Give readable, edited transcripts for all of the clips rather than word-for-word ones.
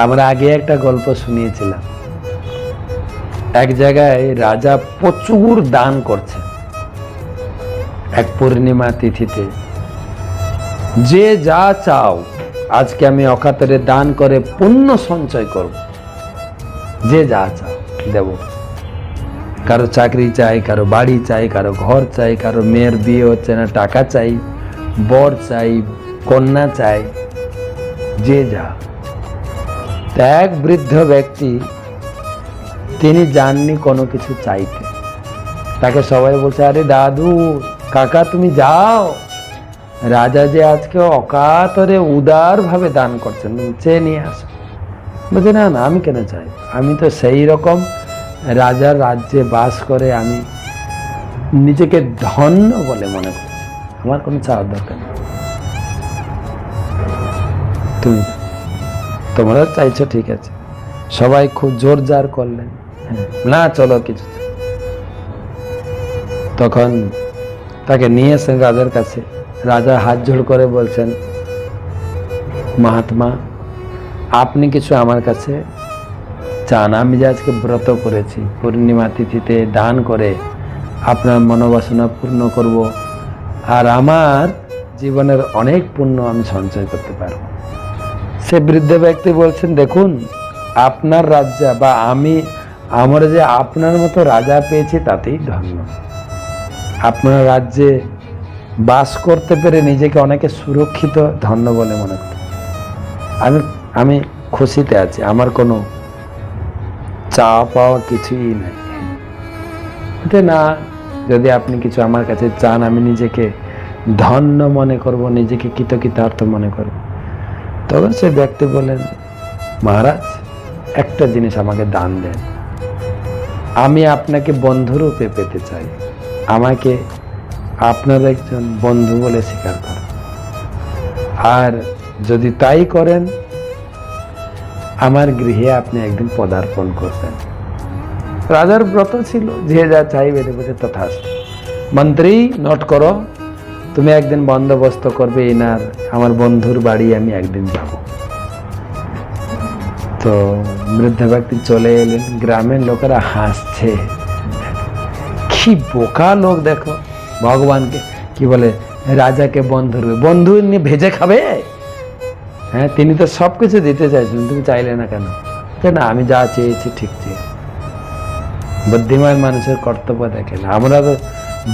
আমরা আগে একটা গল্প শুনিয়েছিলাম, এক জায়গায় রাজা প্রচুর দান করছে এক পূর্ণিমা তিথিতে। যে যা চাও, আজকে আমি অকাতরে দান করে পুণ্য সঞ্চয় করব, যে যা চাও দেব। কারো চাকরি চাই, কারো বাড়ি চাই, কারো ঘর চাই, কারো মেয়ের বিয়ে হচ্ছে না, টাকা চাই, বর চাই, কন্যা চাই, যে যা। এক বৃদ্ধ ব্যক্তি, তিনি যাননি কোনো কিছু চাইতে। তাকে সবাই বলছে, আরে দাদু, কাকা তুমি যাও, রাজা যে আজকে অকাতরে উদার ভাবে দান করছেন, চেয়ে নিয়ে আসো। বলছে, না না, আমি কেন চাই, আমি তো সেই রকম রাজার রাজ্যে বাস করে আমি নিজেকে ধন্য বলে মনে করছি, আমার কোনো চাওয়ার দরকার নেই, তুমি তোমরা চাইছো ঠিক আছে। সবাই খুব জোর জার করলেন, না চলো কিছু। তখন তাকে নিয়ে এসেছেন রাজার কাছে। রাজা হাত জোড় করে বলছেন, মহাত্মা, আপনি কিছু আমার কাছে চান? আমি যে আজকে ব্রত করেছি, পূর্ণিমা তিথিতে দান করে আপনার মনোবাসনা পূর্ণ করব, আর আমার জীবনের অনেক পুণ্য আমি সঞ্চয় করতে পারবো। সে বৃদ্ধ ব্যক্তি বলছেন, দেখুন, আপনার রাজ্য বা আমরা যে আপনার মতো রাজা পেয়েছি তাতেই ধন্য। আপনার রাজ্যে বাস করতে পেরে নিজেকে অনেকে সুরক্ষিত, ধন্য বলে মনে করি। আমি খুশিতে আছি, আমার কোনো চাওয়া পাওয়া কিছুই নাই। না, যদি আপনি কিছু আমার কাছে চান, আমি নিজেকে ধন্য মনে করব, নিজেকে কৃতকৃতার্থ মনে করব। তখন সে ব্যক্তি বলেন, মহারাজ, একটা জিনিস আমাকে দান দেন, আমি আপনাকে বন্ধুরূপে পেতে চাই, আমাকে আপনার একজন বন্ধু বলে স্বীকার করেন, আর যদি তাই করেন, আমার গৃহে আপনি একদিন পদার্পণ করবেন। রাজার ব্রত ছিল, যে যা চাইবে দেবে, তথাস্তু। মন্ত্রী, নোট করো, তুমি একদিন বন্দোবস্ত করবে, এনার আমার বন্ধুর বাড়ি আমি একদিন যাব। তো বৃদ্ধ ব্যক্তি চলে এলেন, গ্রামের লোকেরা হাসছে, কি বোকা লোক দেখো, ভগবানকে কি বলে, রাজাকে বন্ধু নিয়ে ভেজে খাবে। হ্যাঁ, তিনি তো সবকিছু দিতে চাইছিলেন, তুমি চাইলে না কেন? না, আমি যা চেয়েছি ঠিক চেয়েছি। বুদ্ধিমান মানুষের কর্তব্য দেখেন, আমরা তো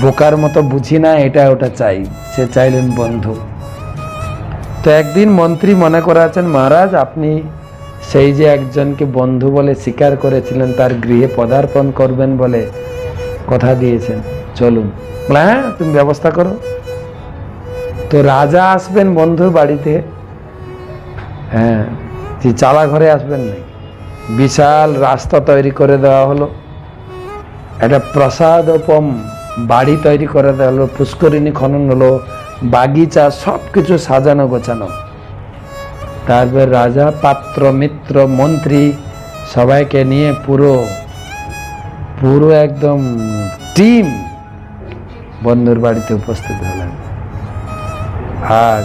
বোকার মতো বুঝি না, এটা ওটা চাই। সে চাইলেন বন্ধু। তো একদিন মন্ত্রী মনে করাচ্ছেন, মহারাজ, আপনি সেই যে একজনকে বন্ধু বলে স্বীকার করেছিলেন, তার গৃহে পদার্পণ করবেন বলে কথা দিয়েছেন, চলুন। হ্যাঁ, তুমি ব্যবস্থা করো। তো রাজা আসবেন বন্ধুর বাড়িতে, হ্যাঁ, চালা ঘরে আসবেন নাকি? বিশাল রাস্তা তৈরি করে দেওয়া হলো, একটা প্রসাদোপম বাড়ি তৈরি করে দেওয়া হলো, পুষ্করিণী খনন হলো, বাগিচা, সবকিছু সাজানো গোছানো। তারপর রাজা পাত্র, মিত্র, মন্ত্রী সবাইকে নিয়ে পুরো একদম টিম বন্ধুর বাড়িতে উপস্থিত হলেন। আর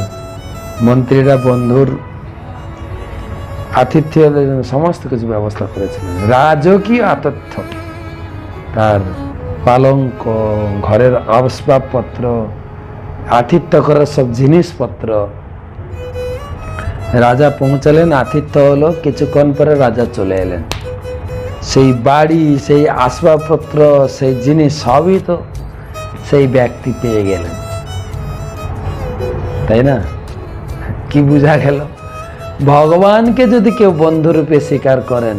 মন্ত্রীরা বন্ধুর আতিথ্যের জন্য সমস্ত কিছু ব্যবস্থা করেছিলেন। রাজকীয় আতিথ্য, তার পালঙ্ক, ঘরের আসবাবপত্র, আতিথ্য করার সব জিনিসপত্র। রাজা পৌঁছালেন, আতিথ্য হলো, কিছুক্ষণ পরে রাজা চলে এলেন। সেই বাড়ি, সেই আসবাবপত্র, সেই জিনিস সবই তো সেই ব্যক্তি পেয়ে গেলেন, তাই না? কি বোঝা গেল? ভগবানকে যদি কেউ বন্ধুরূপে স্বীকার করেন,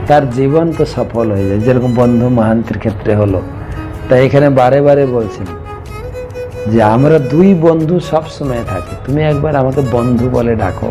তার জীবন তো সফল হয়ে যায়, যেরকম বন্ধু মহান্তির ক্ষেত্রে হলো। তাই এখানে বারে বারে বলছেন যে আমরা দুই বন্ধু সব সময় থাকি, তুমি একবার আমাকে বন্ধু বলে ডাকো।